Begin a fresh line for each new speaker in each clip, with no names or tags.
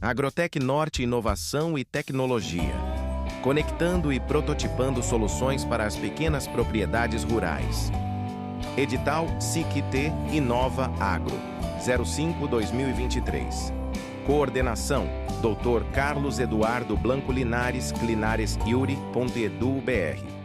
Agrotec Norte Inovação e Tecnologia. Conectando e prototipando soluções para as pequenas propriedades rurais. Edital SIC-T Inova Agro, 05-2023. Coordenação, Dr. Carlos Eduardo Blanco Linares, clinaresyuri.edu.br.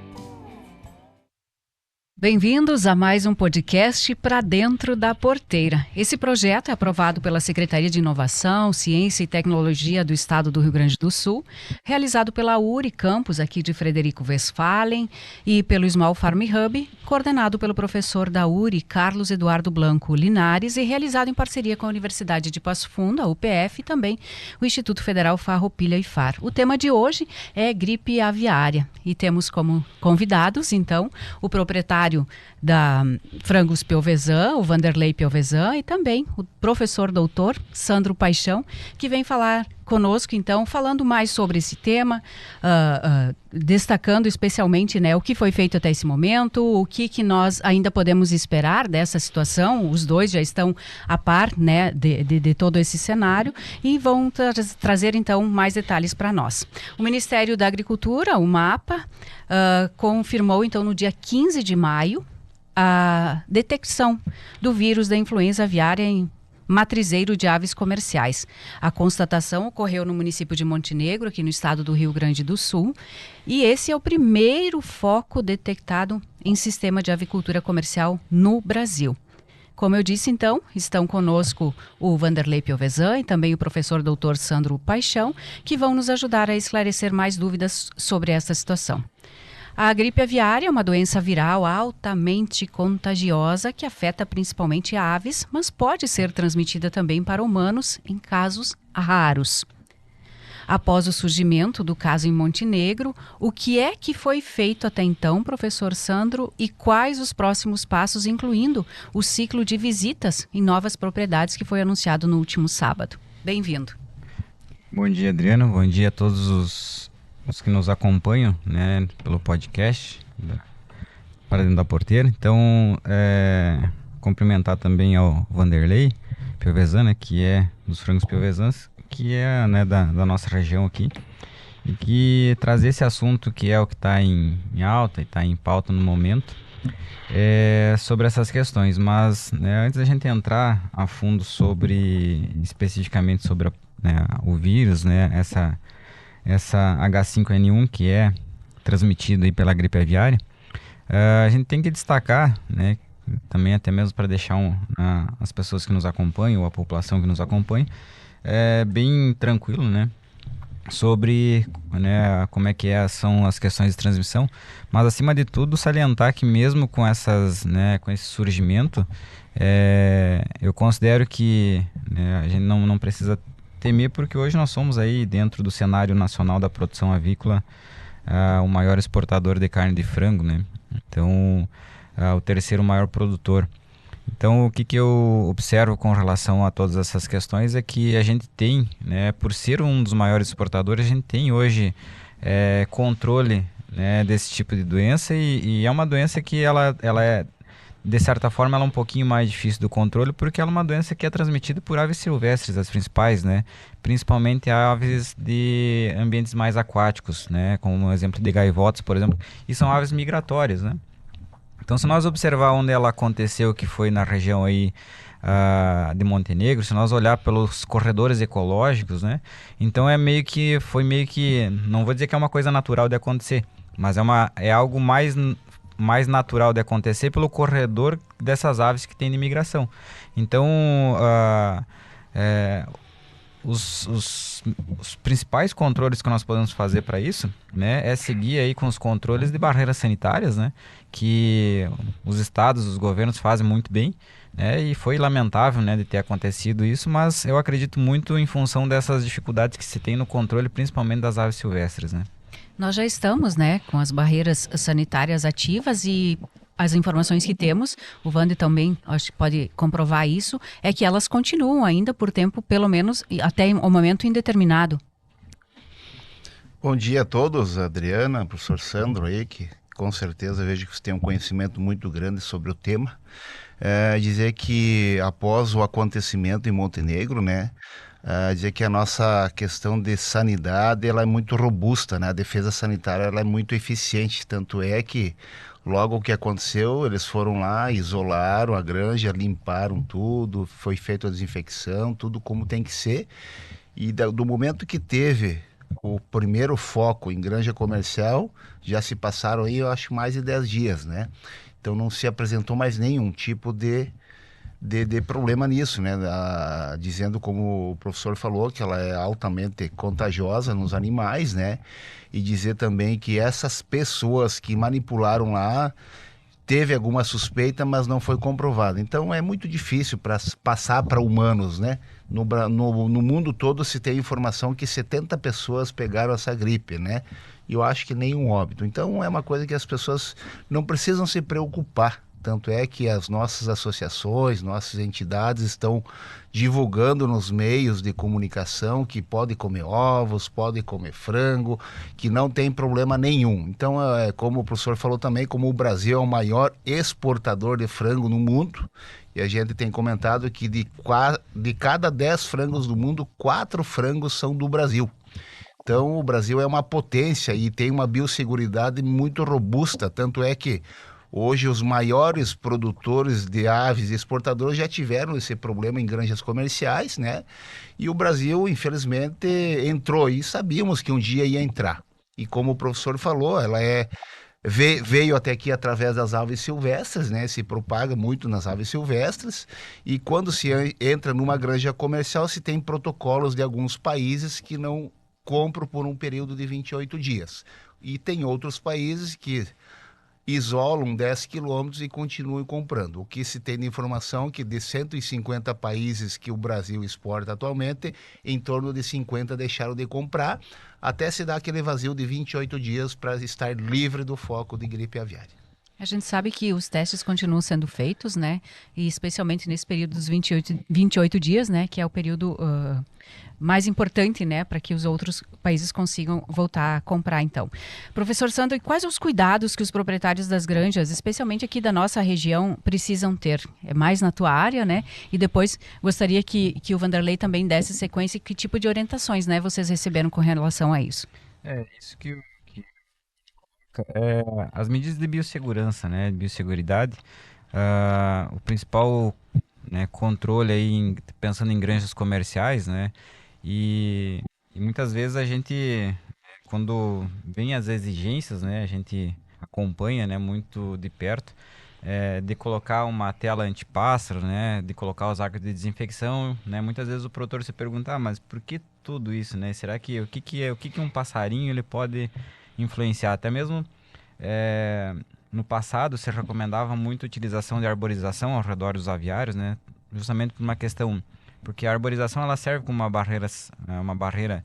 Bem-vindos a mais um podcast Pra Dentro da Porteira. Esse projeto é aprovado pela Secretaria de Inovação, Ciência e Tecnologia do Estado do Rio Grande do Sul, realizado pela URI Campus aqui de Frederico Westphalen e pelo Small Farm Hub, coordenado pelo professor da URI, Carlos Eduardo Blanco Linares, e realizado em parceria com a Universidade de Passo Fundo, a UPF, e também o Instituto Federal Farroupilha e Far. O tema de hoje é gripe aviária e temos como convidados, então, o proprietário da Frangos Piovesan, o Vanderlei Piovesan, e também o professor doutor Sandro Paixão, que vem falar conosco, então, falando mais sobre esse tema, destacando especialmente, né, o que foi feito até esse momento, o que nós ainda podemos esperar dessa situação. Os dois já estão a par, né, de todo esse cenário e vão trazer, então, mais detalhes para nós. O Ministério da Agricultura, o MAPA, confirmou, então, no dia 15 de maio, a detecção do vírus da influenza aviária em matrizeiro de aves comerciais. A constatação ocorreu no município de Montenegro, aqui no estado do Rio Grande do Sul, e esse é o primeiro foco detectado em sistema de avicultura comercial no Brasil. Como eu disse, então, estão conosco o Vanderlei Piovesan e também o professor doutor Sandro Paixão, que vão nos ajudar a esclarecer mais dúvidas sobre essa situação. A gripe aviária é uma doença viral altamente contagiosa que afeta principalmente aves, mas pode ser transmitida também para humanos em casos raros. Após o surgimento do caso em Montenegro, o que é que foi feito até então, professor Sandro, e quais os próximos passos, incluindo o ciclo de visitas em novas propriedades que foi anunciado no último sábado? Bem-vindo.
Bom dia, Adriano. Bom dia a todos os que nos acompanham, né, pelo podcast Para Dentro da Porteira. Então, cumprimentar também ao Vanderlei Piovesan, né, que é dos Frangos Piovesans, que é, né, da nossa região aqui, e que trazer esse assunto que é o que está em alta e está em pauta no momento, sobre essas questões. Mas, né, antes da gente entrar a fundo especificamente sobre o vírus, né, essa H5N1 que é transmitido aí pela gripe aviária, a gente tem que destacar, né, também até mesmo para deixar as pessoas que nos acompanham, ou a população que nos acompanha, bem tranquilo, né, sobre, né, como é que são as questões de transmissão, mas acima de tudo salientar que mesmo com com esse surgimento, eu considero que, né, a gente não precisa temer, porque hoje nós somos aí dentro do cenário nacional da produção avícola o maior exportador de carne de frango, né? Então, o terceiro maior produtor. Então, o que eu observo com relação a todas essas questões é que a gente tem, né, por ser um dos maiores exportadores, a gente tem hoje controle, né, desse tipo de doença, e é uma doença que ela é, de certa forma, ela é um pouquinho mais difícil do controle, porque ela é uma doença que é transmitida por aves silvestres, as principais, né? Principalmente aves de ambientes mais aquáticos, né? Como o exemplo de gaivotas, por exemplo, e são aves migratórias, né? Então, se nós observar onde ela aconteceu, que foi na região aí de Montenegro, se nós olhar pelos corredores ecológicos, né? Então foi meio que, não vou dizer que é uma coisa natural de acontecer, mas é algo mais natural de acontecer pelo corredor dessas aves que tem de migração. Então, os principais controles que nós podemos fazer para isso, né, é seguir aí com os controles de barreiras sanitárias, né, que os estados, os governos fazem muito bem, né, e foi lamentável, né, de ter acontecido isso, mas eu acredito muito em função dessas dificuldades que se tem no controle, principalmente das aves silvestres, né.
Nós já estamos, né, com as barreiras sanitárias ativas, e as informações que temos, o Wander também acho que pode comprovar isso, é que elas continuam ainda por tempo, pelo menos até o momento indeterminado.
Bom dia a todos, Adriana, professor Sandro aí, que com certeza vejo que você tem um conhecimento muito grande sobre o tema. Dizer que após o acontecimento em Montenegro, né, dizer que a nossa questão de sanidade ela é muito robusta, né? A defesa sanitária ela é muito eficiente, tanto é que logo o que aconteceu, eles foram lá, isolaram a granja, limparam tudo, foi feita a desinfecção, tudo como tem que ser. E do momento que teve o primeiro foco em granja comercial, já se passaram aí, eu acho, mais de 10 dias, né? Então não se apresentou mais nenhum tipo de problema nisso, né? Dizendo, como o professor falou, que ela é altamente contagiosa nos animais, né? E dizer também que essas pessoas que manipularam lá teve alguma suspeita, mas não foi comprovado. Então é muito difícil para passar para humanos, né? No mundo todo se tem informação que 70 pessoas pegaram essa gripe, né? E eu acho que nenhum óbito. Então é uma coisa que as pessoas não precisam se preocupar. Tanto é que as nossas associações, nossas entidades estão divulgando nos meios de comunicação que pode comer ovos, pode comer frango, que não tem problema nenhum. Então, como o professor falou também, como o Brasil é o maior exportador de frango no mundo, e a gente tem comentado que de cada 10 frangos do mundo, 4 frangos são do Brasil. Então, o Brasil é uma potência e tem uma biosseguridade muito robusta, tanto é que hoje, os maiores produtores de aves e exportadores já tiveram esse problema em granjas comerciais, né? E o Brasil, infelizmente, entrou e sabíamos que um dia ia entrar. E como o professor falou, veio até aqui através das aves silvestres, né? Se propaga muito nas aves silvestres. E quando se entra numa granja comercial, se tem protocolos de alguns países que não compram por um período de 28 dias. E tem outros países que isolam 10 quilômetros e continuam comprando. O que se tem de informação é que de 150 países que o Brasil exporta atualmente, em torno de 50 deixaram de comprar, até se dar aquele vazio de 28 dias para estar livre do foco de gripe aviária.
A gente sabe que os testes continuam sendo feitos, né? E especialmente nesse período dos 28 dias, né? Que é o período mais importante, né? Para que os outros países consigam voltar a comprar, então. Professor Sandro, e quais os cuidados que os proprietários das granjas, especialmente aqui da nossa região, precisam ter? É mais na tua área, né? E depois gostaria que o Vanderlei também desse sequência. Que tipo de orientações, né? Vocês receberam com relação a isso?
Isso as medidas de biossegurança, né, de biosseguridade, o principal, né, controle aí, pensando em granjas comerciais, né, e muitas vezes a gente, quando vem as exigências, né, a gente acompanha, né, muito de perto, de colocar uma tela antipássaro, né, de colocar os arcos de desinfecção, né, muitas vezes o produtor se pergunta, mas por que tudo isso, né, será que o que um passarinho ele pode influenciar? Até mesmo no passado se recomendava muito a utilização de arborização ao redor dos aviários, né? Justamente por uma questão, porque a arborização ela serve como uma barreira,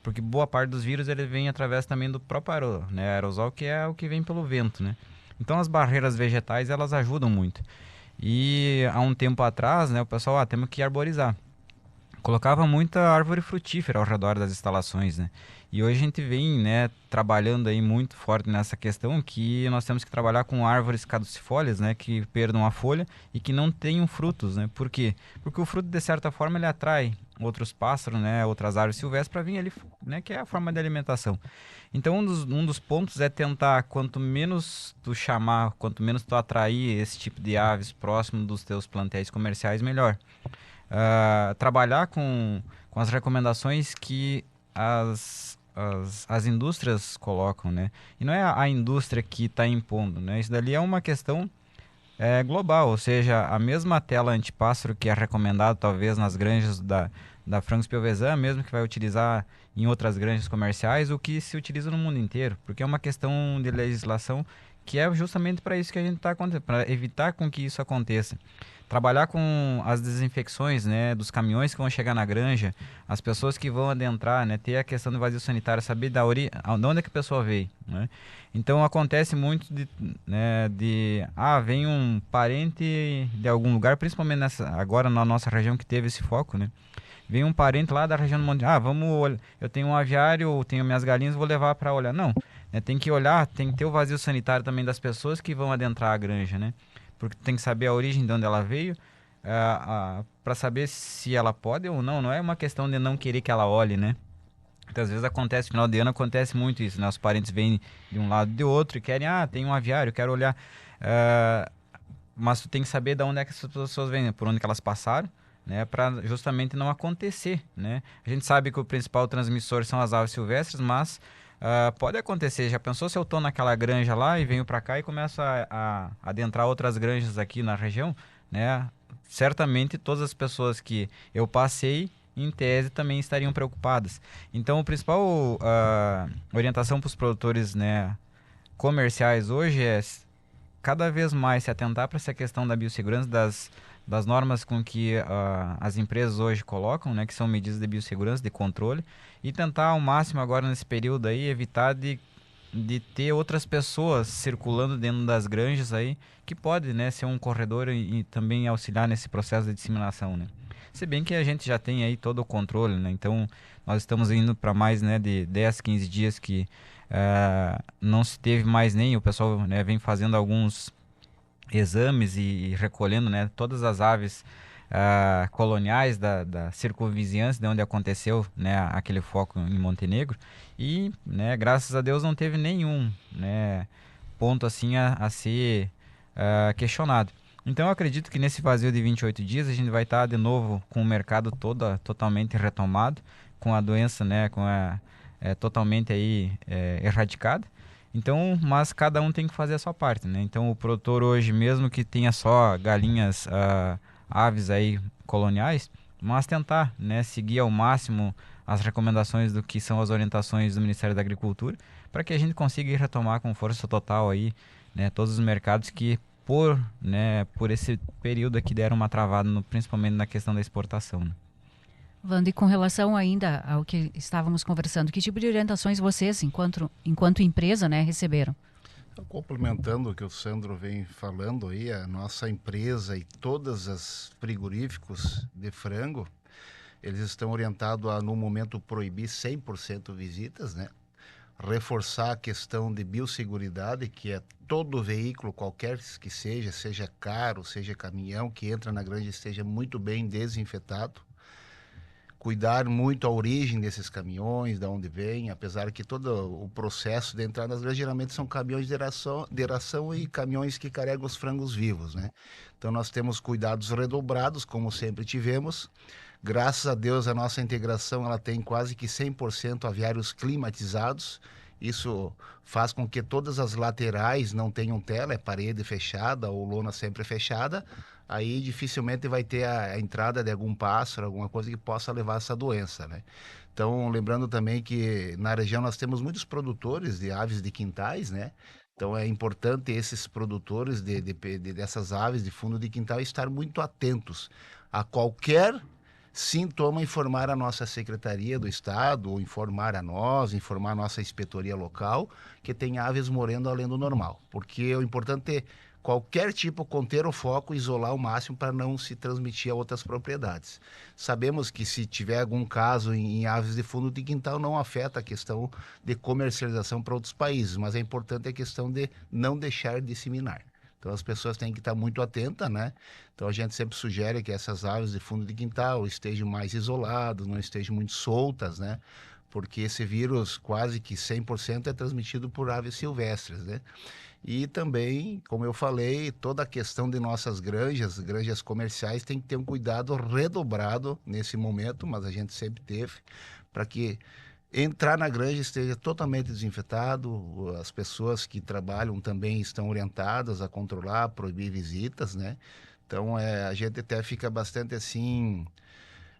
porque boa parte dos vírus ele vem através também do próprio aerosol, que é o que vem pelo vento, né? Então as barreiras vegetais elas ajudam muito. E há um tempo atrás, né, o pessoal, temos que arborizar. Colocava muita árvore frutífera ao redor das instalações, né? E hoje a gente vem, né, trabalhando aí muito forte nessa questão que nós temos que trabalhar com árvores caducifólias, né, que perdam a folha e que não tenham frutos, né? Por quê? Porque o fruto, de certa forma, ele atrai outros pássaros, né, outras árvores silvestres para vir ali, né, que é a forma de alimentação. Então, um dos pontos é tentar, quanto menos tu atrair esse tipo de aves próximo dos teus plantéis comerciais, melhor. Trabalhar com as recomendações que as indústrias colocam, né? E não é a indústria que está impondo, né? Isso dali é uma questão global, ou seja, a mesma tela antipássaro que é recomendada talvez nas granjas da Francos Piovesan, mesmo que vai utilizar em outras granjas comerciais, o que se utiliza no mundo inteiro, porque é uma questão de legislação que é justamente para isso que a gente está acontecendo, para evitar com que isso aconteça. Trabalhar com as desinfecções, né, dos caminhões que vão chegar na granja, as pessoas que vão adentrar, né, ter a questão do vazio sanitário, saber de onde é que a pessoa veio, né? Então acontece muito vem um parente de algum lugar, principalmente agora na nossa região que teve esse foco, né? Vem um parente lá da região do Monte, eu tenho um aviário, eu tenho minhas galinhas, vou levar para olhar. Não, né, tem que olhar, tem que ter o vazio sanitário também das pessoas que vão adentrar a granja, né? Porque tem que saber a origem de onde ela veio, para saber se ela pode ou não. Não é uma questão de não querer que ela olhe, né? Muitas vezes acontece, no final de ano acontece muito isso, né? Os parentes vêm de um lado e de outro e querem, tem um aviário, eu quero olhar. Mas tu tem que saber de onde é que essas pessoas vêm, né? Por onde que elas passaram, né? Para justamente não acontecer, né? A gente sabe que o principal transmissor são as aves silvestres, mas pode acontecer. Já pensou se eu tô naquela granja lá e venho para cá e começo a adentrar outras granjas aqui na região, né? Certamente todas as pessoas que eu passei, em tese, também estariam preocupadas. Então, a principal orientação para os produtores, né, comerciais hoje é cada vez mais se atentar para essa questão da biossegurança, das normas com que as empresas hoje colocam, né, que são medidas de biossegurança, de controle, e tentar ao máximo agora nesse período aí evitar de ter outras pessoas circulando dentro das granjas aí, que pode, né, ser um corredor e também auxiliar nesse processo de disseminação, né. Se bem que a gente já tem aí todo o controle, né, então nós estamos indo para mais, né, de 10, 15 dias que não se teve mais nem, o pessoal, né, vem fazendo alguns exames e recolhendo, né, todas as aves coloniais da circunvizinhança de onde aconteceu, né, aquele foco em Montenegro e, né, graças a Deus não teve nenhum, né, ponto assim a ser questionado. Então eu acredito que nesse vazio de 28 dias a gente vai estar de novo com o mercado todo totalmente retomado, com a doença, né, totalmente aí erradicada. Então, mas cada um tem que fazer a sua parte, né? Então o produtor hoje, mesmo que tenha só galinhas, aves aí coloniais, mas tentar, né, seguir ao máximo as recomendações do que são as orientações do Ministério da Agricultura, para que a gente consiga ir retomar com força total aí, né, todos os mercados que por esse período aqui deram uma travada, principalmente na questão da exportação, né?
Wanda, e com relação ainda ao que estávamos conversando, que tipo de orientações vocês, enquanto empresa, né, receberam?
Complementando o que o Sandro vem falando aí, a nossa empresa e todas as frigoríficos de frango, eles estão orientados a, no momento, proibir 100% visitas, né? Reforçar a questão de biosseguridade, que é todo veículo, qualquer que seja carro, seja caminhão, que entra na granja esteja muito bem desinfetado. Cuidar muito a origem desses caminhões, de onde vem, apesar que todo o processo de entrar nas granjas geralmente são caminhões de ração e caminhões que carregam os frangos vivos, né? Então nós temos cuidados redobrados, como sempre tivemos. Graças a Deus a nossa integração ela tem quase que 100% aviários climatizados. Isso faz com que todas as laterais não tenham tela, é parede fechada ou lona sempre fechada. Aí dificilmente vai ter a entrada de algum pássaro, alguma coisa que possa levar essa doença, né? Então, lembrando também que na região nós temos muitos produtores de aves de quintais, né? Então é importante esses produtores dessas aves de fundo de quintal estar muito atentos a qualquer sintoma, informar a nossa Secretaria do Estado, ou informar a nós, informar a nossa inspetoria local, que tem aves morrendo além do normal. Porque o importante é qualquer tipo conter o foco, isolar ao máximo para não se transmitir a outras propriedades. Sabemos que se tiver algum caso em aves de fundo de quintal, não afeta a questão de comercialização para outros países, mas é importante a questão de não deixar disseminar. Então as pessoas têm que estar muito atentas, né? Então a gente sempre sugere que essas aves de fundo de quintal estejam mais isoladas, não estejam muito soltas, né? Porque esse vírus quase que 100% é transmitido por aves silvestres, né? E também, como eu falei, toda a questão de nossas granjas comerciais, tem que ter um cuidado redobrado nesse momento, mas a gente sempre teve, para que entrar na granja esteja totalmente desinfetado, as pessoas que trabalham também estão orientadas a controlar, proibir visitas, né? Então, a gente até fica bastante assim,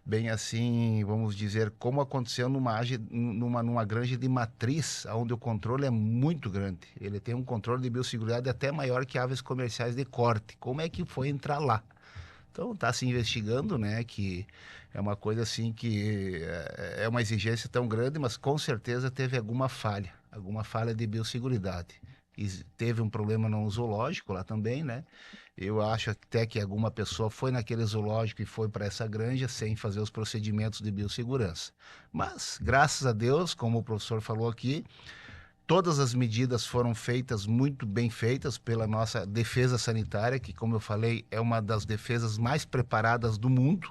bem assim, vamos dizer, como aconteceu numa granja de matriz, onde o controle é muito grande. Ele tem um controle de biosseguridade até maior que aves comerciais de corte. Como é que foi entrar lá? Então está se investigando, né, que é uma coisa assim que é uma exigência tão grande, mas com certeza teve alguma falha de biosseguridade. E teve um problema no zoológico lá também, né? Eu acho até que alguma pessoa foi naquele zoológico e foi para essa granja sem fazer os procedimentos de biossegurança. Mas, graças a Deus, como o professor falou aqui, Todas as medidas foram feitas, muito bem feitas pela nossa defesa sanitária, que, como eu falei, é uma das defesas mais preparadas do mundo,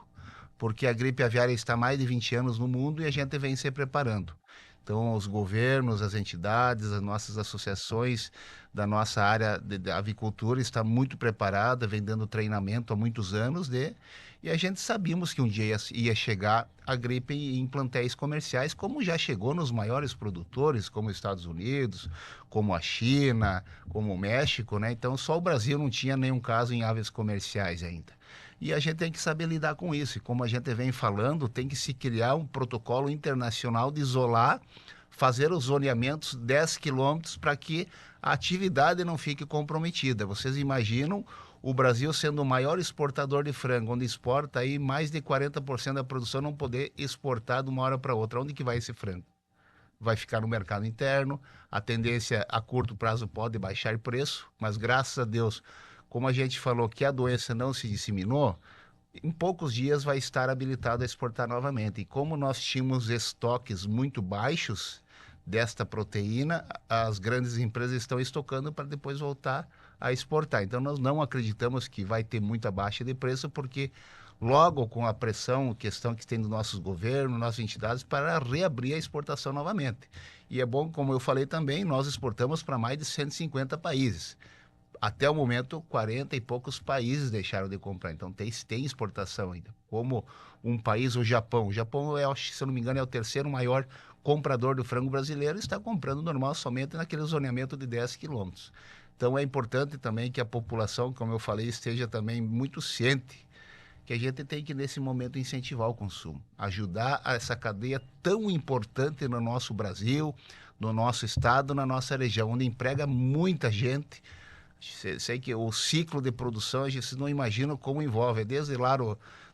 porque a gripe aviária está há mais de 20 anos no mundo e a gente vem se preparando. Então, os governos, as entidades, as nossas associações da nossa área de avicultura está muito preparada, vem dando treinamento há muitos anos e a gente sabíamos que um dia ia chegar a gripe em plantéis comerciais, como já chegou nos maiores produtores, como os Estados Unidos, como a China, como o México, né? Então, só o Brasil não tinha nenhum caso em aves comerciais ainda. E a gente tem que saber lidar com isso. E como a gente vem falando, tem que se criar um protocolo internacional de isolar, fazer os zoneamentos 10 quilômetros para que a atividade não fique comprometida. Vocês imaginam o Brasil sendo o maior exportador de frango, onde exporta aí mais de 40% da produção, não poder exportar de uma hora para outra. Onde que vai esse frango? Vai ficar no mercado interno, a tendência a curto prazo pode baixar preço, mas graças a Deus, como a gente falou que a doença não se disseminou, em poucos dias vai estar habilitado a exportar novamente. E como nós tínhamos estoques muito baixos desta proteína, as grandes empresas estão estocando para depois voltar a exportar. Então nós não acreditamos que vai ter muita baixa de preço, porque logo com a pressão, questão que tem dos nossos governos, nossas entidades, para reabrir a exportação novamente. E é bom, como eu falei também, nós exportamos para mais de 150 países. Até o momento, 40 e poucos países deixaram de comprar. Então, tem exportação ainda. Como um país, o Japão. O Japão, se eu não me engano, é o terceiro maior comprador do frango brasileiro. Está comprando normal somente naquele zoneamento de 10 quilômetros. Então, é importante também que a população, como eu falei, esteja também muito ciente que a gente tem que, nesse momento, incentivar o consumo. Ajudar essa cadeia tão importante no nosso Brasil, no nosso estado, na nossa região, onde emprega muita gente. Sei que o ciclo de produção, a gente não imagina como envolve, é desde lá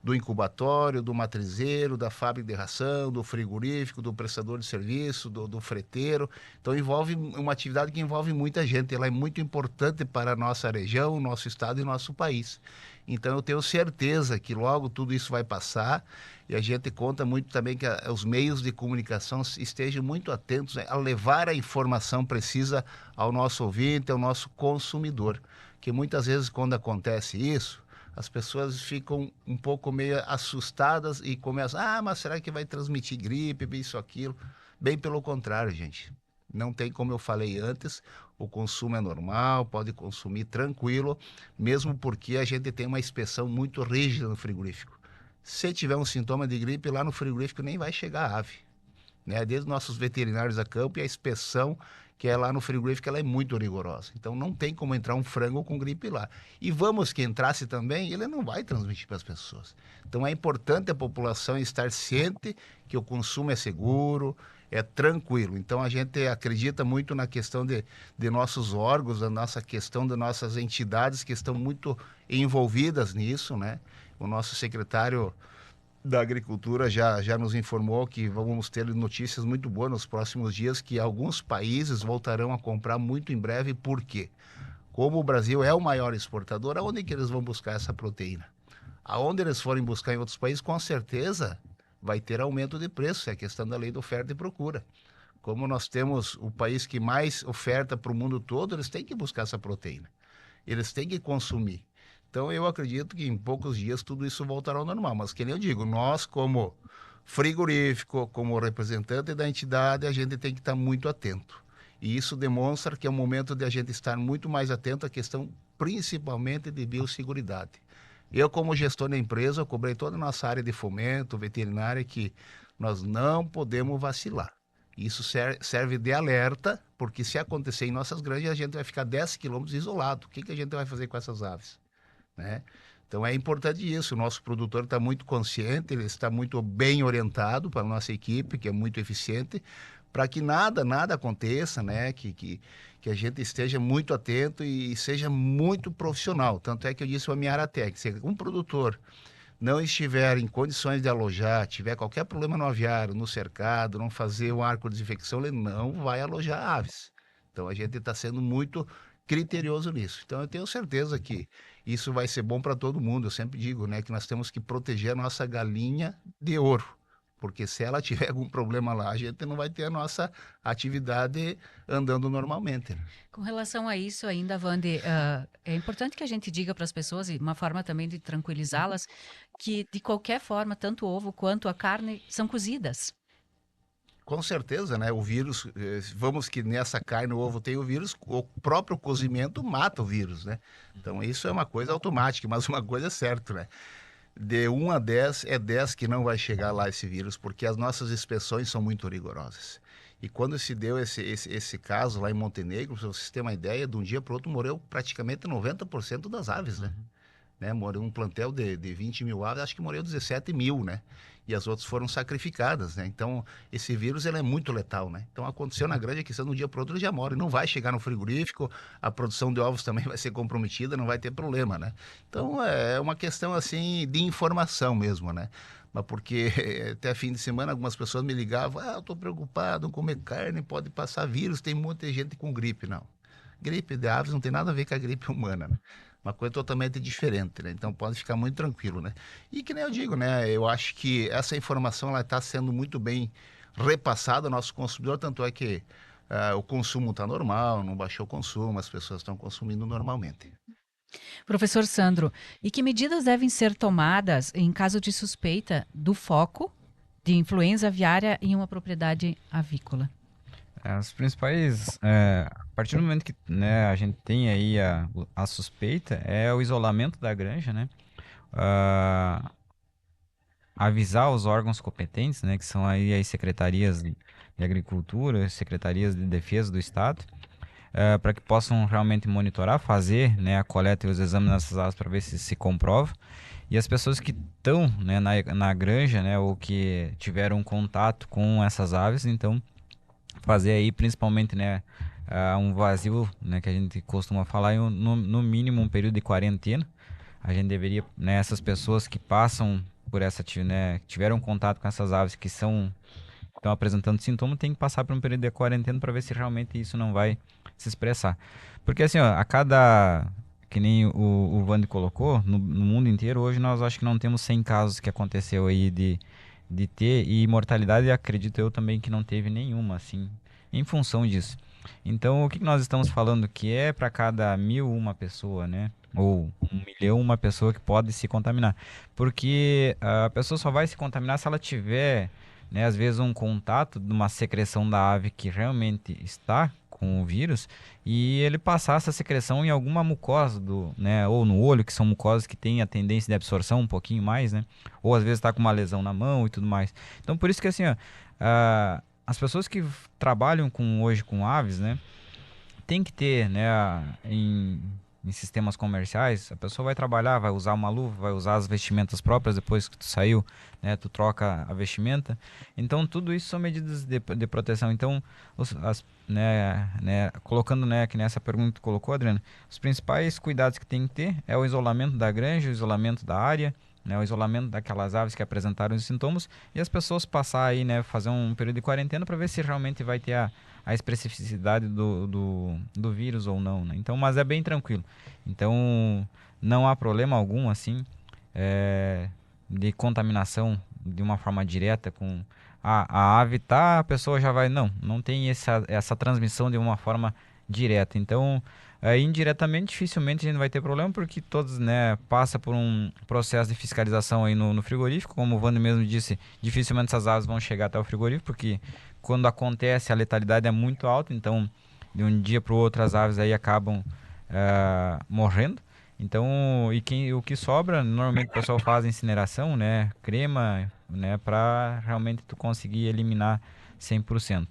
do incubatório, do matrizeiro, da fábrica de ração, do frigorífico, do prestador de serviço, do freteiro. Então envolve uma atividade que envolve muita gente, ela é muito importante para a nossa região, nosso estado e nosso país. Então eu tenho certeza que logo tudo isso vai passar e a gente conta muito também que os meios de comunicação estejam muito atentos a levar a informação precisa ao nosso ouvinte, ao nosso consumidor. Que muitas vezes quando acontece isso, as pessoas ficam um pouco meio assustadas e começam, mas será que vai transmitir gripe, isso, aquilo? Bem pelo contrário, gente. Não tem, como eu falei antes, o consumo é normal, pode consumir tranquilo, mesmo porque a gente tem uma inspeção muito rígida no frigorífico. Se tiver um sintoma de gripe, lá no frigorífico nem vai chegar a ave. Né? Desde os nossos veterinários a campo e a inspeção que é lá no frigorífico, ela é muito rigorosa. Então não tem como entrar um frango com gripe lá. E vamos que entrasse também, ele não vai transmitir para as pessoas. Então é importante a população estar ciente que o consumo é seguro, é tranquilo. Então a gente acredita muito na questão de nossos órgãos, da nossa questão de nossas entidades que estão muito envolvidas nisso, né? O nosso secretário da Agricultura já nos informou que vamos ter notícias muito boas nos próximos dias, que alguns países voltarão a comprar muito em breve. Por quê? Como o Brasil é o maior exportador, aonde que eles vão buscar essa proteína? Aonde eles forem buscar em outros países, com certeza vai ter aumento de preço, é a questão da lei de oferta e procura. Como nós temos o país que mais oferta para o mundo todo, eles têm que buscar essa proteína. Eles têm que consumir. Então eu acredito que em poucos dias tudo isso voltará ao normal. Mas que nem eu digo, nós como frigorífico, como representante da entidade, a gente tem que estar muito atento. E isso demonstra que é o momento de a gente estar muito mais atento à questão principalmente de biosseguridade. Eu, como gestor da empresa, eu cobrei toda a nossa área de fomento, veterinária, que nós não podemos vacilar. Isso serve de alerta, porque se acontecer em nossas granjas, a gente vai ficar 10 quilômetros isolado. O que a gente vai fazer com essas aves? Né? Então é importante isso, o nosso produtor está muito consciente, ele está muito bem orientado para a nossa equipe, que é muito eficiente, para que nada aconteça, né? Que a gente esteja muito atento e seja muito profissional. Tanto é que eu disse para a minha área técnica, se um produtor não estiver em condições de alojar, tiver qualquer problema no aviário, no cercado, não fazer um arco de desinfecção, ele não vai alojar aves. Então a gente está sendo muito criterioso nisso. Então eu tenho certeza que isso vai ser bom para todo mundo. Eu sempre digo, né, que nós temos que proteger a nossa galinha de ouro, Porque se ela tiver algum problema lá, a gente não vai ter a nossa atividade andando normalmente, né?
Com relação a isso ainda, Wande, é importante que a gente diga para as pessoas, e uma forma também de tranquilizá-las, que de qualquer forma, tanto o ovo quanto a carne são cozidas.
Com certeza, né? O vírus, vamos que nessa carne o ovo tem o vírus, o próprio cozimento mata o vírus, né? Então isso é uma coisa automática, mas uma coisa é certa, né? De 1 a 10, é 10 que não vai chegar lá esse vírus, porque as nossas inspeções são muito rigorosas. E quando se deu esse caso lá em Montenegro, para vocês terem uma ideia, de um dia para o outro morreu praticamente 90% das aves, né? Morreu um plantel de 20 mil aves, acho que morreu 17 mil, né? E as outras foram sacrificadas, né? Então, esse vírus, ele é muito letal, né? Então, aconteceu na grande aquisição, de um dia para o outro ele já morre. Não vai chegar no frigorífico, a produção de ovos também vai ser comprometida, não vai ter problema, né? Então, é uma questão, assim, de informação mesmo, né? Mas porque até fim de semana algumas pessoas me ligavam, eu estou preocupado em comer carne, pode passar vírus, tem muita gente com gripe. Não, gripe de aves não tem nada a ver com a gripe humana, né? Uma coisa totalmente diferente, né? Então pode ficar muito tranquilo, né? E que nem eu digo, né? Eu acho que essa informação ela está sendo muito bem repassada ao nosso consumidor, tanto é que o consumo está normal, não baixou o consumo, as pessoas estão consumindo normalmente.
Professor Sandro, e que medidas devem ser tomadas em caso de suspeita do foco de influenza aviária em uma propriedade avícola?
As principais, a partir do momento que, né, a gente tem aí a suspeita, é o isolamento da granja, né? Ah, avisar os órgãos competentes, né, que são aí as secretarias de agricultura, secretarias de defesa do estado, para que possam realmente monitorar, fazer, né, a coleta e os exames nessas aves para ver se comprova. E as pessoas que estão, né, na granja, né, ou que tiveram contato com essas aves, então fazer aí principalmente, né, um vazio, né, que a gente costuma falar, no mínimo um período de quarentena. A gente deveria, né, essas pessoas que passam por essa, né, tiveram contato com essas aves que estão apresentando sintomas, tem que passar por um período de quarentena para ver se realmente isso não vai se expressar. Porque assim, ó, a cada, que nem o Vande colocou, no mundo inteiro, hoje nós acho que não temos 100 casos que aconteceu aí de ter, e mortalidade acredito eu também que não teve nenhuma, assim, em função disso. Então, o que nós estamos falando? Que é para cada 1.000 uma pessoa, né? Ou 1.000.000 uma pessoa que pode se contaminar. Porque a pessoa só vai se contaminar se ela tiver, né, às vezes um contato de uma secreção da ave que realmente está com o vírus e ele passar essa secreção em alguma mucosa né, ou no olho, que são mucosas que têm a tendência de absorção um pouquinho mais, né? Ou às vezes está com uma lesão na mão e tudo mais. Então, por isso que assim, ó, as pessoas que trabalham hoje com aves, né, tem que ter, né, em sistemas comerciais, a pessoa vai trabalhar, vai usar uma luva, vai usar as vestimentas próprias, depois que tu saiu, né, tu troca a vestimenta. Então, tudo isso são medidas de proteção. Então, colocando, né, que nessa pergunta que tu colocou, Adriano, os principais cuidados que tem que ter é o isolamento da granja, o isolamento da área, né, o isolamento daquelas aves que apresentaram os sintomas, e as pessoas passar aí, né, fazer um período de quarentena para ver se realmente vai ter a especificidade do vírus ou não, né? Então, mas é bem tranquilo. Então, não há problema algum, assim, de contaminação de uma forma direta com a ave, tá, a pessoa já vai... Não tem essa transmissão de uma forma direta. Então, indiretamente, dificilmente a gente vai ter problema, porque todos, né, passa por um processo de fiscalização aí no frigorífico. Como o Wander mesmo disse, dificilmente essas aves vão chegar até o frigorífico, porque quando acontece a letalidade é muito alta, então de um dia para o outro as aves aí acabam morrendo. Então, o que sobra, normalmente o pessoal faz incineração, né, crema, né, para realmente tu conseguir eliminar 100%.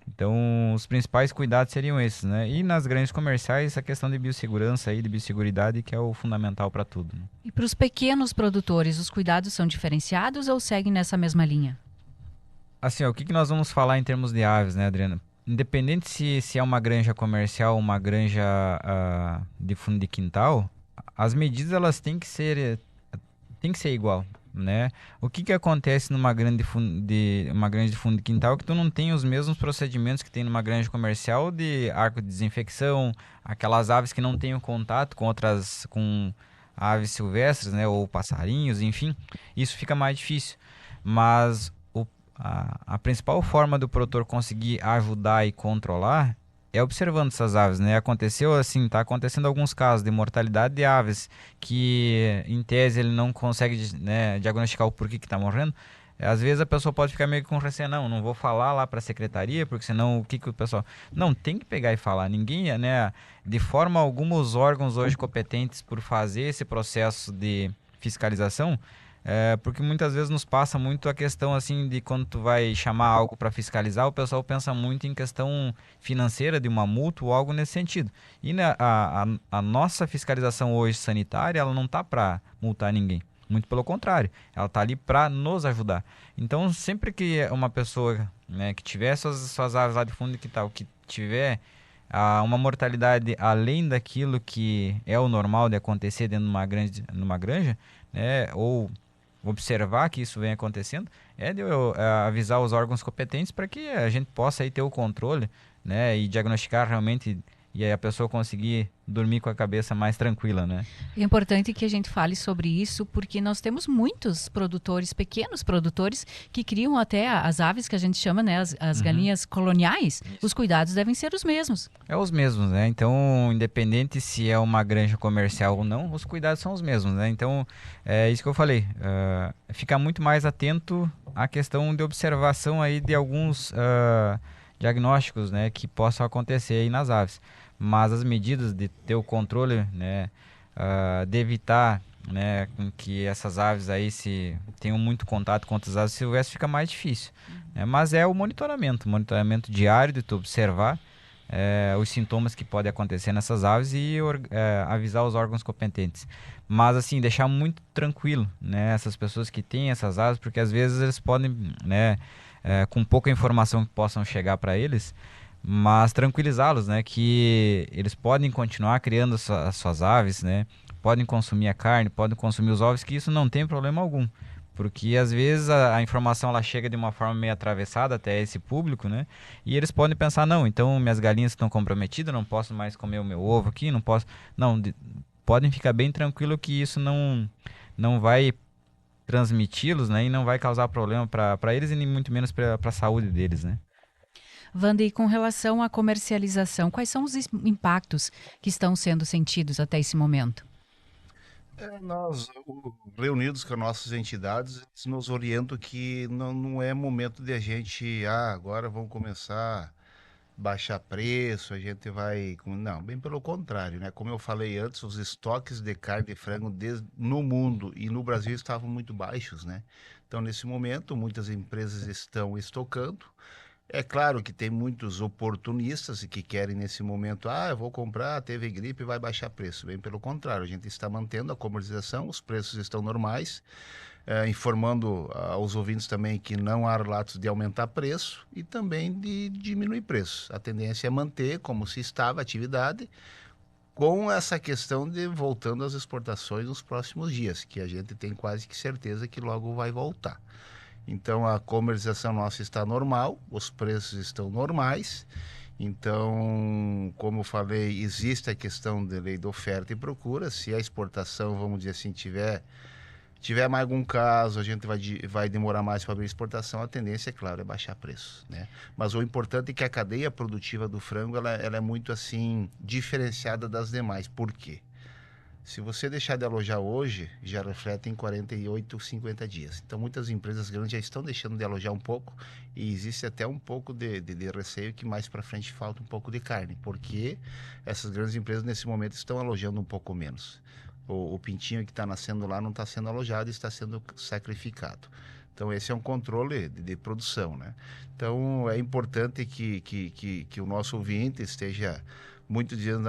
Então, os principais cuidados seriam esses, né? E nas grandes comerciais, a questão de biossegurança e de biosseguridade, que é o fundamental para tudo, né?
E para os pequenos produtores, os cuidados são diferenciados ou seguem nessa mesma linha?
Assim, ó, o que nós vamos falar em termos de aves, né, Adriana? Independente se é uma granja comercial ou uma granja de fundo de quintal, as medidas elas têm que ser igual, né? O que acontece numa granja de fundo de quintal, que tu não tem os mesmos procedimentos que tem numa granja comercial de arco de desinfecção, aquelas aves que não têm contato com aves silvestres, né, ou passarinhos, enfim, isso fica mais difícil. Mas a principal forma do produtor conseguir ajudar e controlar é observando essas aves, né? Aconteceu assim, tá acontecendo alguns casos de mortalidade de aves que, em tese, ele não consegue, né, diagnosticar o porquê que está morrendo. Às vezes a pessoa pode ficar meio com receio, não vou falar lá para a secretaria, porque senão o que o pessoal... Não, tem que pegar e falar. Ninguém, né, de forma alguma os órgãos hoje competentes por fazer esse processo de fiscalização, porque muitas vezes nos passa muito a questão assim de quando tu vai chamar algo para fiscalizar, o pessoal pensa muito em questão financeira de uma multa ou algo nesse sentido. E né, a nossa fiscalização hoje sanitária, ela não tá para multar ninguém. Muito pelo contrário, ela está ali para nos ajudar. Então, sempre que uma pessoa, né, que tiver suas aves lá de fundo que tal, que tiver uma mortalidade além daquilo que é o normal de acontecer dentro de numa granja, né, ou observar que isso vem acontecendo, é de eu avisar os órgãos competentes para que a gente possa aí ter o controle, né, e diagnosticar realmente e aí a pessoa conseguir dormir com a cabeça mais tranquila, né?
É importante que a gente fale sobre isso, porque nós temos muitos produtores, pequenos produtores, que criam até as aves que a gente chama, né, as galinhas coloniais.
Isso.
Os cuidados devem ser os mesmos.
É os mesmos, né? Então, independente se é uma granja comercial ou não, os cuidados são os mesmos, né? Então, é isso que eu falei. Ficar muito mais atento à questão de observação aí de alguns diagnósticos, né, que possam acontecer aí nas aves. Mas as medidas de ter o controle, né, de evitar, né, com que essas aves aí se tenham muito contato com outras aves silvestres fica mais difícil. Né? Mas é o monitoramento diário de tu observar os sintomas que podem acontecer nessas aves e avisar os órgãos competentes. Mas assim, deixar muito tranquilo, né, essas pessoas que têm essas aves, porque às vezes eles podem, né, com pouca informação que possam chegar para eles, mas tranquilizá-los, né, que eles podem continuar criando as suas aves, né, podem consumir a carne, podem consumir os ovos, que isso não tem problema algum. Porque às vezes a informação ela chega de uma forma meio atravessada até esse público, né? E eles podem pensar, não, então minhas galinhas estão comprometidas, não posso mais comer o meu ovo aqui, não posso... Não, podem ficar bem tranquilo que isso não vai transmiti-los, né? E não vai causar problema para eles e nem muito menos para a saúde deles, né?
Wanda, e com relação à comercialização, quais são os impactos que estão sendo sentidos até esse momento?
Nós, reunidos com as nossas entidades, eles nos orientam que não é momento de a gente, agora vamos começar a baixar preço, a gente vai... Não, bem pelo contrário, né? Como eu falei antes, os estoques de carne de frango no mundo e no Brasil estavam muito baixos, né? Então, nesse momento, muitas empresas estão estocando. É claro que tem muitos oportunistas que querem nesse momento, eu vou comprar, teve gripe, vai baixar preço. Bem pelo contrário, a gente está mantendo a comercialização, os preços estão normais, informando aos ouvintes também que não há relatos de aumentar preço e também de diminuir preço. A tendência é manter como se estava a atividade, com essa questão de voltando às exportações nos próximos dias, que a gente tem quase que certeza que logo vai voltar. Então a comercialização nossa está normal, os preços estão normais. Então, como eu falei, existe a questão da lei de oferta e procura. Se a exportação, vamos dizer assim, tiver mais algum caso, a gente vai demorar mais para abrir exportação, a tendência, é claro, é baixar preço, né? Mas o importante é que a cadeia produtiva do frango, ela é muito assim, diferenciada das demais. Por quê? Se você deixar de alojar hoje, já reflete em 48, 50 dias. Então, muitas empresas grandes já estão deixando de alojar um pouco e existe até um pouco de receio que mais para frente falta um pouco de carne, porque essas grandes empresas, nesse momento, estão alojando um pouco menos. O pintinho que está nascendo lá não está sendo alojado, está sendo sacrificado. Então, esse é um controle de produção, né? Então, é importante que o nosso ouvinte esteja muito dizendo,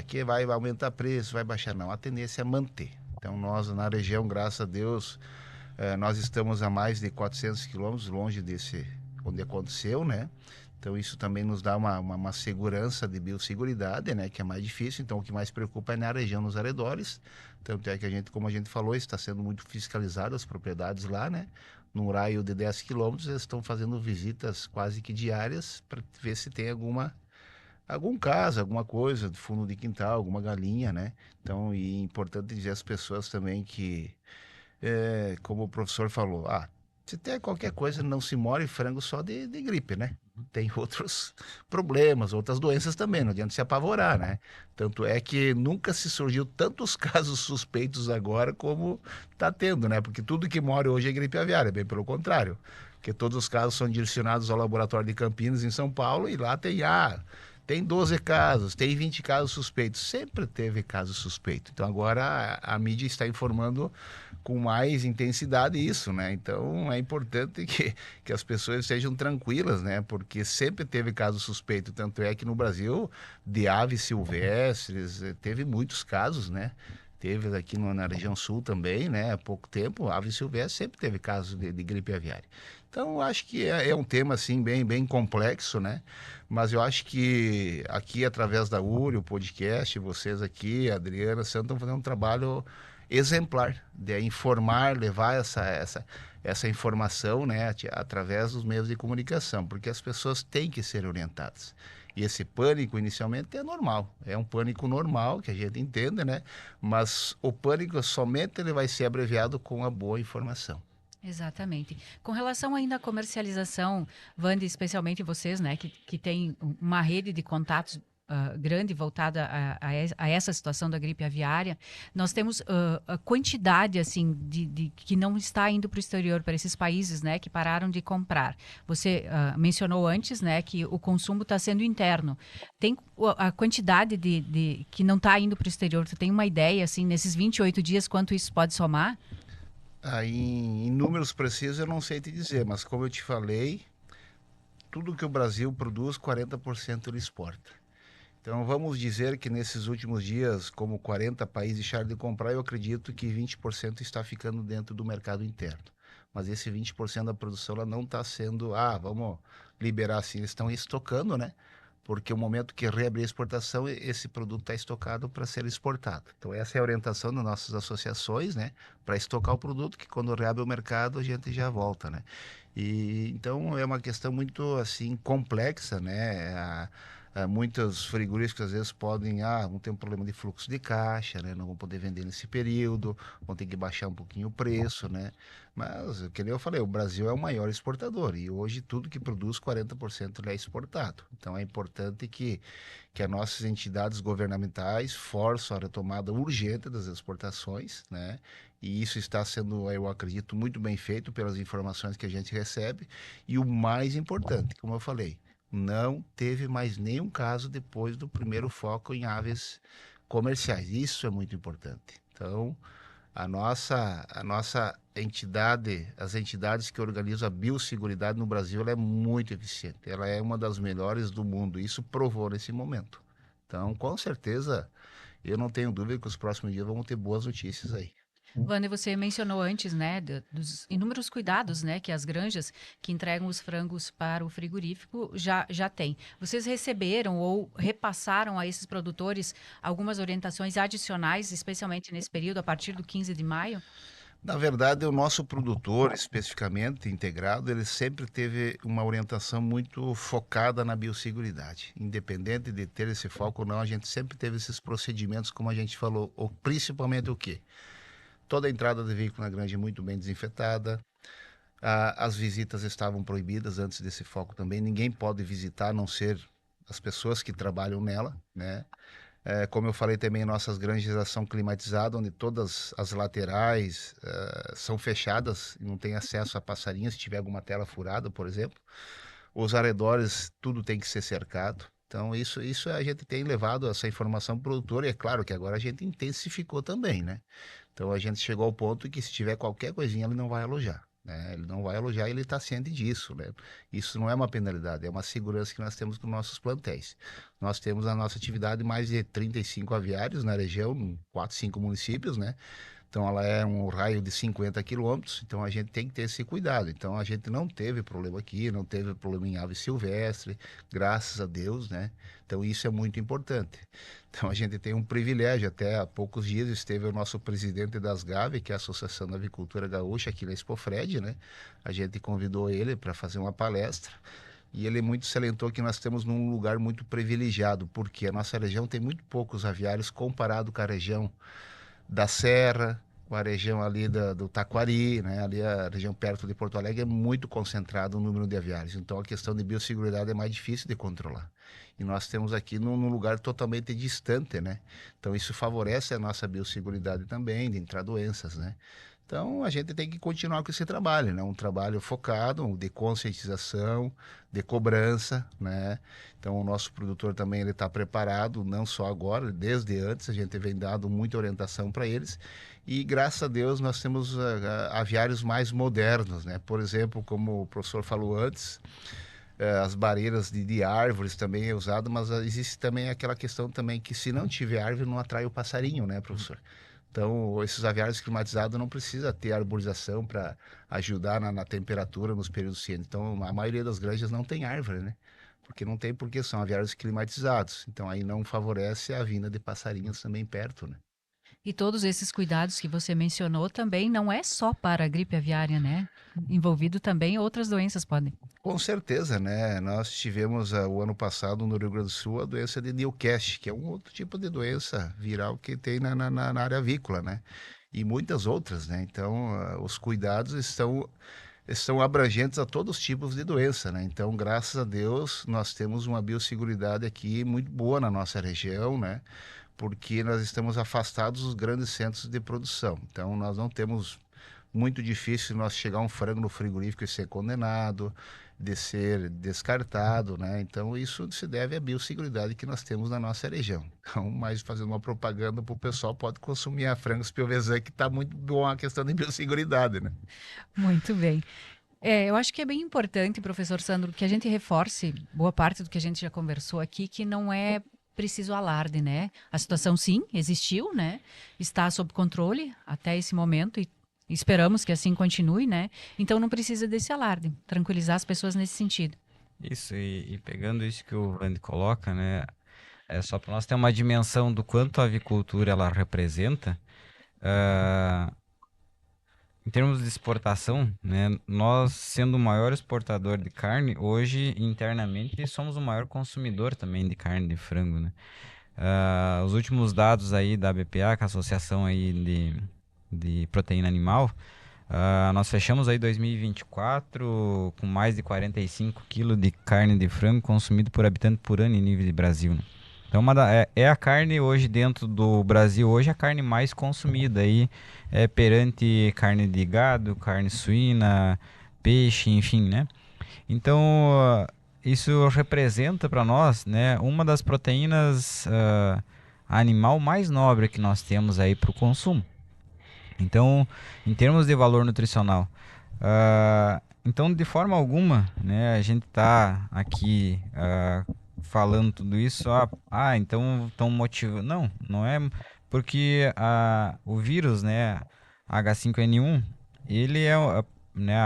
que vai aumentar preço, vai baixar. Não, a tendência é manter. Então, nós, na região, graças a Deus, nós estamos a mais de 400 quilômetros longe desse, onde aconteceu, né? Então, isso também nos dá uma segurança de biosseguridade, né? Que é mais difícil. Então, o que mais preocupa é na região, nos arredores. Tanto é que a gente, como a gente falou, está sendo muito fiscalizado as propriedades lá, né? Num raio de 10 quilômetros, eles estão fazendo visitas quase que diárias para ver se tem algum caso, alguma coisa de fundo de quintal, alguma galinha, né? Então, e é importante dizer às pessoas também que, como o professor falou, Se tem qualquer coisa, não se morre frango só de gripe, né? Tem outros problemas, outras doenças também, não adianta se apavorar, né? Tanto é que nunca se surgiu tantos casos suspeitos agora como está tendo, né? Porque tudo que morre hoje é gripe aviária, bem pelo contrário. Porque todos os casos são direcionados ao laboratório de Campinas, em São Paulo, e lá tem 12 casos, tem 20 casos suspeitos. Sempre teve caso suspeito. Então agora a mídia está informando com mais intensidade isso, né? Então é importante que as pessoas sejam tranquilas, né? Porque sempre teve caso suspeito. Tanto é que no Brasil, de aves silvestres, teve muitos casos, né? Teve aqui na região sul também, né? Há pouco tempo, ave silvestre sempre teve casos de gripe aviária. Então, eu acho que é um tema, assim, bem complexo, né? Mas eu acho que aqui, através da URI, o podcast, vocês aqui, a Adriana, Santos, estão fazendo um trabalho exemplar de informar, levar essa informação, né, através dos meios de comunicação, porque as pessoas têm que ser orientadas. E esse pânico, inicialmente, é normal. É um pânico normal, que a gente entende, né? Mas o pânico somente ele vai ser abreviado com a boa informação.
Exatamente. Com relação ainda à comercialização, Wanda, especialmente vocês, né, que tem uma rede de contatos grande voltada a essa situação da gripe aviária, nós temos a quantidade assim de que não está indo para o exterior, para esses países, né, que pararam de comprar. Você mencionou antes, né, que o consumo está sendo interno. Tem a quantidade de que não está indo para o exterior. Você tem uma ideia assim nesses 28 dias quanto isso pode somar?
Aí, em números precisos, eu não sei te dizer, mas como eu te falei, tudo que o Brasil produz, 40% ele exporta. Então, vamos dizer que nesses últimos dias, como 40 países deixaram de comprar, eu acredito que 20% está ficando dentro do mercado interno. Mas esse 20% da produção ela não está sendo, vamos liberar assim, eles estão estocando, né? Porque o momento que reabrir a exportação, esse produto está estocado para ser exportado. Então, essa é a orientação das nossas associações, né? Para estocar o produto, que quando reabre o mercado, a gente já volta, né? E, então, é uma questão muito, assim, complexa, né? Muitos frigoríficos às vezes podem, vão ter um problema de fluxo de caixa, né? Não vão poder vender nesse período, vão ter que baixar um pouquinho o preço, né? Mas, que nem eu falei, o Brasil é o maior exportador e hoje tudo que produz, 40% ele é exportado. Então é importante que as nossas entidades governamentais forçam a retomada urgente das exportações, né? E isso está sendo, eu acredito, muito bem feito pelas informações que a gente recebe. E o mais importante, como eu falei, não teve mais nenhum caso depois do primeiro foco em aves comerciais. Isso é muito importante. Então, a nossa entidade, as entidades que organizam a biosseguridade no Brasil, ela é muito eficiente. Ela é uma das melhores do mundo. Isso provou nesse momento. Então, com certeza, eu não tenho dúvida que os próximos dias vamos ter boas notícias aí.
Wanda, você mencionou antes, né, dos inúmeros cuidados, né, que as granjas que entregam os frangos para o frigorífico já têm. Vocês receberam ou repassaram a esses produtores algumas orientações adicionais, especialmente nesse período, a partir do 15 de maio?
Na verdade, o nosso produtor, especificamente integrado, ele sempre teve uma orientação muito focada na biosseguridade. Independente de ter esse foco ou não, a gente sempre teve esses procedimentos, como a gente falou, principalmente o quê? Toda a entrada de veículo na granja muito bem desinfetada. As visitas estavam proibidas antes desse foco também. Ninguém pode visitar, a não ser as pessoas que trabalham nela, né? Como eu falei também, nossas granjas já são climatizadas, onde todas as laterais são fechadas e não tem acesso a passarinhos, se tiver alguma tela furada, por exemplo. Os arredores, tudo tem que ser cercado. Então, isso a gente tem levado essa informação para o produtor, e é claro que agora a gente intensificou também, né? Então, a gente chegou ao ponto que se tiver qualquer coisinha, ele não vai alojar, né? Ele não vai alojar e ele está ciente disso, né? Isso não é uma penalidade, é uma segurança que nós temos com nossos plantéis. Nós temos na nossa atividade mais de 35 aviários na região, em 4, 5 municípios, né? Então, ela é um raio de 50 quilômetros, então a gente tem que ter esse cuidado. Então, a gente não teve problema aqui, não teve problema em ave silvestre, graças a Deus, né? Então, isso é muito importante. Então, a gente tem um privilégio. Até há poucos dias esteve o nosso presidente das GAV, que é a Associação da Avicultura Gaúcha, aqui na Expofred, né? A gente convidou ele para fazer uma palestra. E ele muito salientou que nós estamos num lugar muito privilegiado, porque a nossa região tem muito poucos aviários comparado com a região da Serra, com a região ali do Taquari, né? Ali a região perto de Porto Alegre é muito concentrado o número de aviários. Então a questão de biosseguridade é mais difícil de controlar. E nós temos aqui num lugar totalmente distante, né? Então isso favorece a nossa biosseguridade também, de entrar doenças, né? Então a gente tem que continuar com esse trabalho, né? Um trabalho focado, de conscientização, de cobrança, né? Então o nosso produtor também ele está preparado, não só agora, desde antes a gente vem dando muita orientação para eles e graças a Deus nós temos aviários mais modernos, né? Por exemplo, como o professor falou antes, as barreiras de árvores também é usado, mas existe também aquela questão também que se não tiver árvore não atrai o passarinho, né, professor? Então, esses aviários climatizados não precisa ter arborização para ajudar na temperatura nos períodos quentes. Então, a maioria das granjas não tem árvore, né? Porque não tem porque são aviários climatizados. Então, aí não favorece a vinda de passarinhos também perto, né?
E todos esses cuidados que você mencionou também não é só para a gripe aviária, né? Envolvido também outras doenças podem.
Com certeza, né? Nós tivemos o ano passado no Rio Grande do Sul a doença de Newcastle, que é um outro tipo de doença viral que tem na área avícola, né? E muitas outras, né? Então, os cuidados estão abrangentes a todos os tipos de doença, né? Então, graças a Deus, nós temos uma biosseguridade aqui muito boa na nossa região, né? Porque nós estamos afastados dos grandes centros de produção. Então, nós não temos muito difícil nós chegar um frango no frigorífico e ser condenado, de ser descartado, né? Então, isso se deve à biosseguridade que nós temos na nossa região. Então, mas fazendo uma propaganda para o pessoal, pode consumir a frangos Piovesan, que está muito bom a questão de biosseguridade, né?
Muito bem. Eu acho que é bem importante, professor Sandro, que a gente reforce boa parte do que a gente já conversou aqui, que não é preciso alarde, né? A situação, sim, existiu, né? Está sob controle até esse momento e esperamos que assim continue, né? Então não precisa desse alarde, tranquilizar as pessoas nesse sentido.
Isso, e pegando isso que o Andy coloca, né? É só para nós ter uma dimensão do quanto a avicultura ela representa. Em termos de exportação, né, nós sendo o maior exportador de carne, hoje internamente somos o maior consumidor também de carne de frango, né? Os últimos dados aí da BPA, que é a Associação aí de Proteína Animal, nós fechamos aí 2024 com mais de 45 quilos de carne de frango consumido por habitante por ano em nível de Brasil, né? Então é a carne hoje dentro do Brasil, hoje a carne mais consumida aí, perante carne de gado, carne suína, peixe, enfim, né? Então isso representa para nós, né, uma das proteínas animal mais nobre que nós temos aí para o consumo. Então, em termos de valor nutricional, então de forma alguma, né, a gente está aqui falando tudo isso, então estão motivando. Não é porque o vírus, né, H5N1, ele é, né,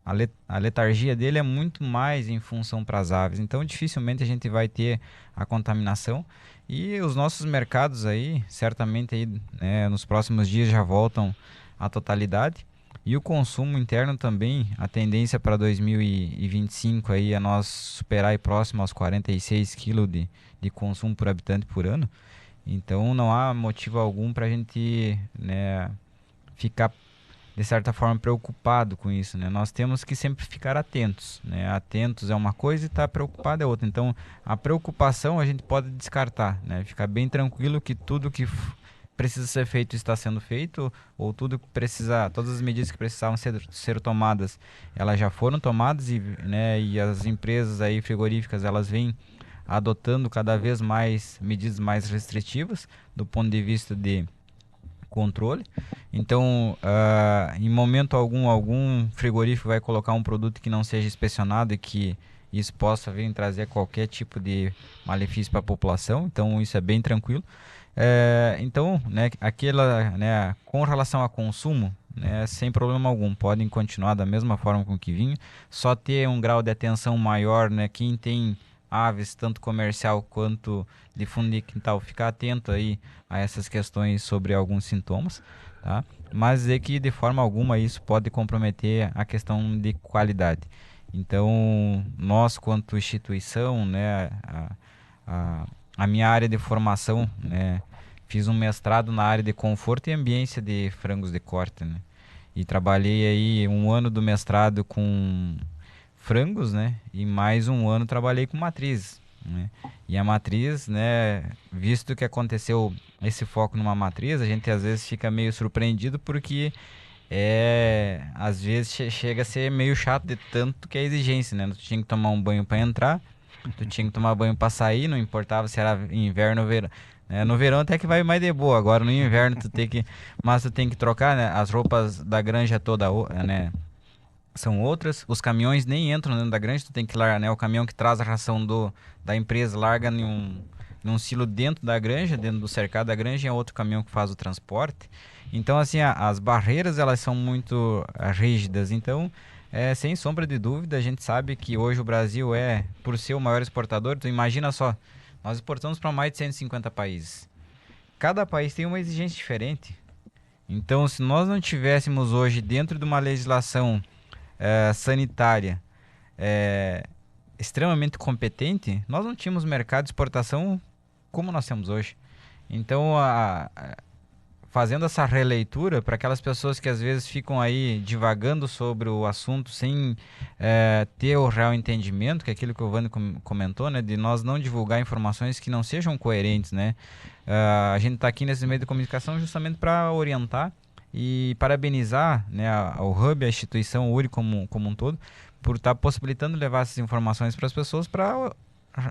a letargia dele é muito mais em função para as aves. Então, dificilmente a gente vai ter a contaminação. E os nossos mercados aí, certamente aí, né, nos próximos dias já voltam à totalidade. E o consumo interno também, a tendência para 2025 aí é nós superar aí próximo aos 46 quilos de consumo por habitante por ano. Então não há motivo algum para a gente, né, ficar de certa forma preocupado com isso, né? Nós temos que sempre ficar atentos, né? Atentos é uma coisa e estar preocupado é outra. Então a preocupação a gente pode descartar, né? Ficar bem tranquilo que tudo que precisa ser feito está sendo feito, ou tudo que precisa, todas as medidas que precisavam ser tomadas, elas já foram tomadas e, né, e as empresas aí frigoríficas, elas vêm adotando cada vez mais medidas mais restritivas do ponto de vista de controle. Então, em momento algum frigorífico vai colocar um produto que não seja inspecionado e que isso possa vir trazer qualquer tipo de malefício para a população. Então, isso é bem tranquilo. Então, né, né, com relação a consumo, né, sem problema algum, podem continuar da mesma forma com que vinha, só ter um grau de atenção maior, né, quem tem aves, tanto comercial quanto de fundo de quintal, ficar atento aí a essas questões sobre alguns sintomas, tá? Mas dizer que de forma alguma isso pode comprometer a questão de qualidade. Então, nós quanto instituição, né, a minha área de formação, né, fiz um mestrado na área de conforto e ambiência de frangos de corte, né? E trabalhei aí 1 ano do mestrado com frangos, né? E mais 1 ano trabalhei com matrizes, né? E a matriz, né? Visto que aconteceu esse foco numa matriz, a gente às vezes fica meio surpreendido porque às vezes chega a ser meio chato de tanto que é exigência, né? Tu tinha que tomar um banho para entrar, tu tinha que tomar banho para sair, não importava se era inverno ou verão. No verão até que vai mais de boa, agora no inverno mas tu tem que trocar, né? As roupas da granja toda, né? São outras, os caminhões nem entram dentro da granja, tu tem que largar, né? O caminhão que traz a ração da empresa larga num silo dentro da granja, dentro do cercado da granja, e é outro caminhão que faz o transporte. Então, assim, as barreiras, elas são muito rígidas. Então, sem sombra de dúvida, a gente sabe que hoje o Brasil por ser o maior exportador, tu imagina só, nós exportamos para mais de 150 países. Cada país tem uma exigência diferente. Então, se nós não tivéssemos hoje dentro de uma legislação sanitária extremamente competente, nós não tínhamos mercado de exportação como nós temos hoje. Então, fazendo essa releitura para aquelas pessoas que às vezes ficam aí divagando sobre o assunto sem ter o real entendimento, que é aquilo que o Vani comentou, né, de nós não divulgar informações que não sejam coerentes, né? A gente está aqui nesse meio de comunicação justamente para orientar e parabenizar, né, ao Hub, a instituição URI como um todo, por estar possibilitando levar essas informações para as pessoas para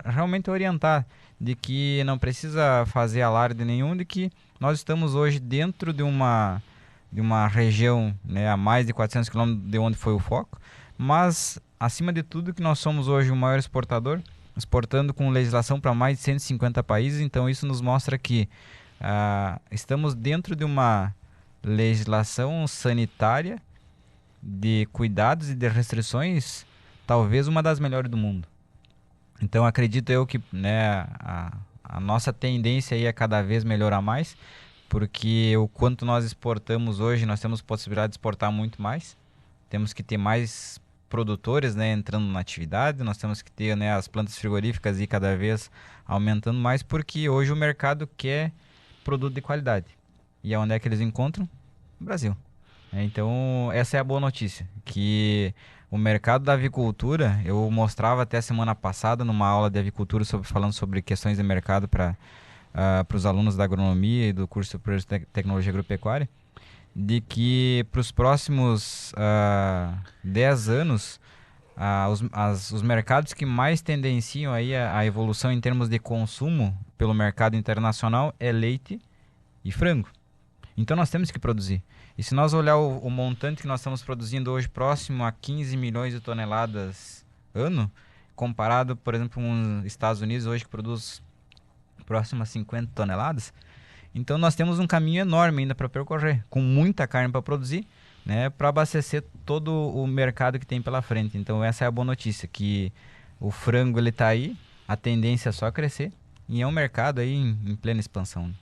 realmente orientar de que não precisa fazer alarde nenhum, de que nós estamos hoje dentro de uma região, né, a mais de 400 quilômetros de onde foi o foco, mas acima de tudo que nós somos hoje o maior exportador, exportando com legislação para mais de 150 países. Então isso nos mostra que estamos dentro de uma legislação sanitária de cuidados e de restrições, talvez uma das melhores do mundo. Então acredito eu que, né, a nossa tendência aí é cada vez melhorar mais, porque o quanto nós exportamos hoje, nós temos possibilidade de exportar muito mais. Temos que ter mais produtores, né, entrando na atividade, nós temos que ter, né, as plantas frigoríficas e cada vez aumentando mais, porque hoje o mercado quer produto de qualidade. E aonde é que eles encontram? No Brasil. Então, essa é a boa notícia, que o mercado da avicultura, eu mostrava até semana passada numa aula de avicultura falando sobre questões de mercado para os alunos da agronomia e do curso superior de tecnologia agropecuária, de que para os próximos 10 anos, os mercados que mais tendenciam aí a evolução em termos de consumo pelo mercado internacional é leite e frango. Então nós temos que produzir. E se nós olhar o montante que nós estamos produzindo hoje, próximo a 15 milhões de toneladas ano, comparado, por exemplo, com os Estados Unidos hoje que produz próximo a 50 toneladas, então nós temos um caminho enorme ainda para percorrer, com muita carne para produzir, né, para abastecer todo o mercado que tem pela frente. Então essa é a boa notícia, que o frango ele está aí, a tendência é só crescer, e é um mercado aí em plena expansão.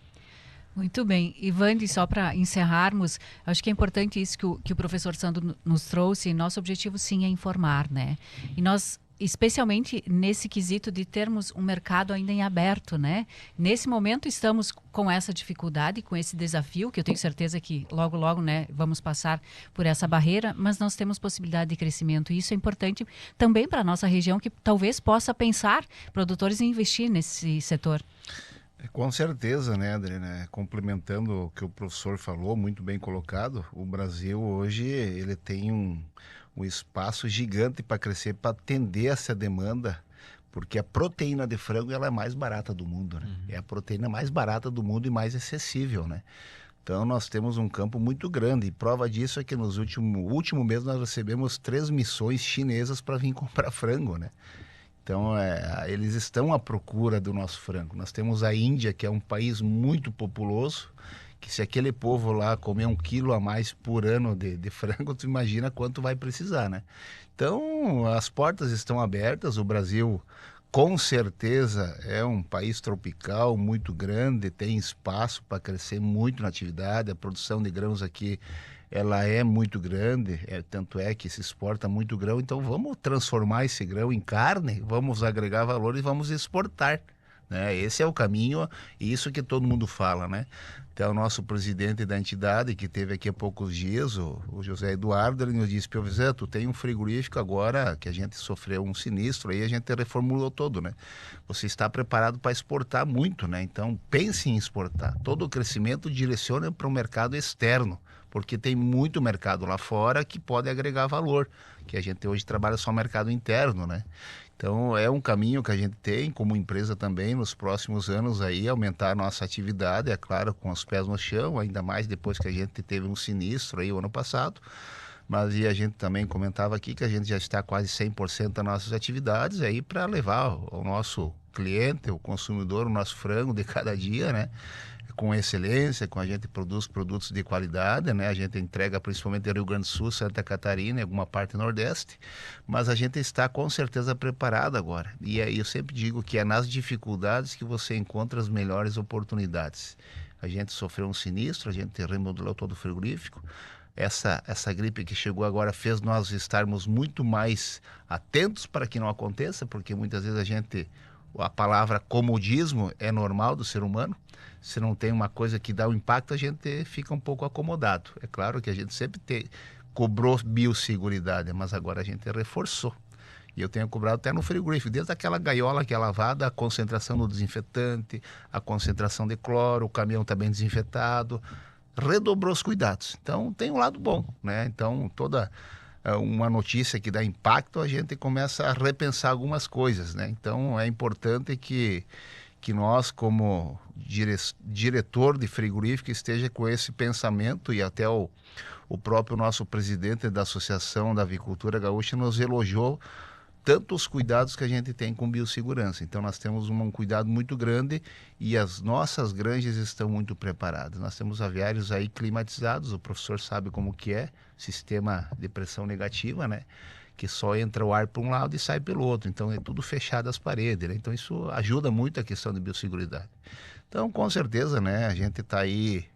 Muito bem. Ivande, só para encerrarmos, acho que é importante isso que o professor Sandro nos trouxe. Nosso objetivo, sim, é informar, né? E nós, especialmente nesse quesito de termos um mercado ainda em aberto, né? Nesse momento estamos com essa dificuldade, com esse desafio, que eu tenho certeza que logo, logo, né, vamos passar por essa barreira, mas nós temos possibilidade de crescimento. E isso é importante também para a nossa região, que talvez possa pensar produtores em investir nesse setor.
Com certeza, né, André, né? Complementando o que o professor falou, muito bem colocado, o Brasil hoje ele tem um espaço gigante para crescer, para atender essa demanda, porque a proteína de frango ela é a mais barata do mundo, né? É a proteína mais barata do mundo e mais acessível, né? Então nós temos um campo muito grande, e prova disso é que nos último mês nós recebemos 3 missões chinesas para vir comprar frango, né? Então, eles estão à procura do nosso frango. Nós temos a Índia, que é um país muito populoso, que se aquele povo lá comer 1 quilo a mais por ano de frango, tu imagina quanto vai precisar, né? Então, as portas estão abertas. O Brasil, com certeza, é um país tropical muito grande, tem espaço para crescer muito na atividade. A produção de grãos aqui ela é muito grande, tanto é que se exporta muito grão, então vamos transformar esse grão em carne, vamos agregar valor e vamos exportar, né? Esse é o caminho, e isso que todo mundo fala, né? Até o nosso presidente da entidade, que teve aqui há poucos dias, o José Eduardo, ele nos disse: Piovesan, tu tem um frigorífico agora que a gente sofreu um sinistro, aí a gente reformulou todo, né? Você está preparado para exportar muito, né? Então pense em exportar. Todo o crescimento direciona para o mercado externo, porque tem muito mercado lá fora que pode agregar valor, que a gente hoje trabalha só mercado interno, né? Então é um caminho que a gente tem como empresa também nos próximos anos aí, aumentar a nossa atividade, é claro, com os pés no chão, ainda mais depois que a gente teve um sinistro aí o ano passado. Mas e a gente também comentava aqui que a gente já está quase 100% das nossas atividades aí para levar ao nosso cliente, o consumidor, o nosso frango de cada dia, né? Com excelência, com a gente produz produtos de qualidade, né? A gente entrega principalmente em Rio Grande do Sul, Santa Catarina e alguma parte do Nordeste, mas a gente está com certeza preparado agora. E aí eu sempre digo que é nas dificuldades que você encontra as melhores oportunidades. A gente sofreu um sinistro, a gente remodelou todo o frigorífico. Essa gripe que chegou agora fez nós estarmos muito mais atentos para que não aconteça, porque muitas vezes a palavra comodismo é normal do ser humano. Se não tem uma coisa que dá um impacto, a gente fica um pouco acomodado. É claro que a gente sempre cobrou biosseguridade, mas agora a gente reforçou. E eu tenho cobrado até no frigorífico, desde aquela gaiola que é lavada, a concentração do desinfetante, a concentração de cloro, o caminhão está bem desinfetado, redobrou os cuidados. Então tem um lado bom, né? Então toda uma notícia que dá impacto, a gente começa a repensar algumas coisas, né? Então é importante que nós, como diretor de frigorífico, esteja com esse pensamento, e até o próprio nosso presidente da Associação da Avicultura Gaúcha nos elogiou tanto os cuidados que a gente tem com biossegurança. Então nós temos um cuidado muito grande e as nossas granjas estão muito preparadas. Nós temos aviários aí climatizados, o professor sabe como que é, sistema de pressão negativa, né? Que só entra o ar por um lado e sai pelo outro. Então é tudo fechado as paredes, né? Então isso ajuda muito a questão de biosseguridade. Então com certeza, né? A gente está aí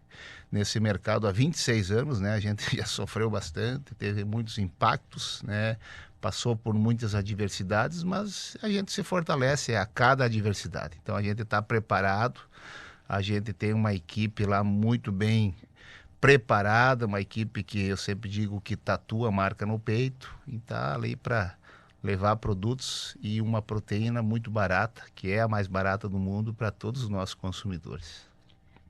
nesse mercado há 26 anos, né? A gente já sofreu bastante, teve muitos impactos, né? Passou por muitas adversidades, mas a gente se fortalece a cada adversidade. Então a gente está preparado, a gente tem uma equipe lá muito bem preparada, uma equipe que eu sempre digo que tatua a marca no peito e está ali para levar produtos e uma proteína muito barata, que é a mais barata do mundo para todos os nossos consumidores.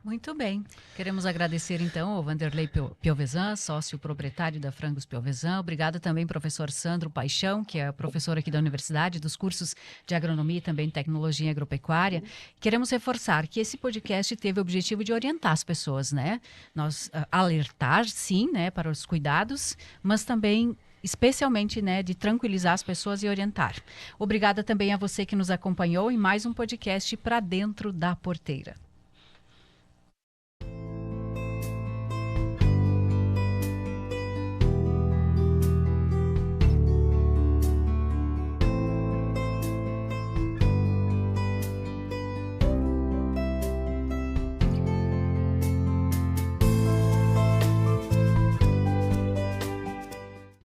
Muito bem. Queremos agradecer, então, ao Vanderlei Piovesan, sócio proprietário da Frangos Piovesan. Obrigado também, professor Sandro Paixão, que é professor aqui da Universidade, dos cursos de Agronomia e também Tecnologia Agropecuária. Queremos reforçar que esse podcast teve o objetivo de orientar as pessoas, né? Nós alertar, sim, né, para os cuidados, mas também especialmente, né, de tranquilizar as pessoas e orientar. Obrigada também a você que nos acompanhou em mais um podcast Pra Dentro da Porteira.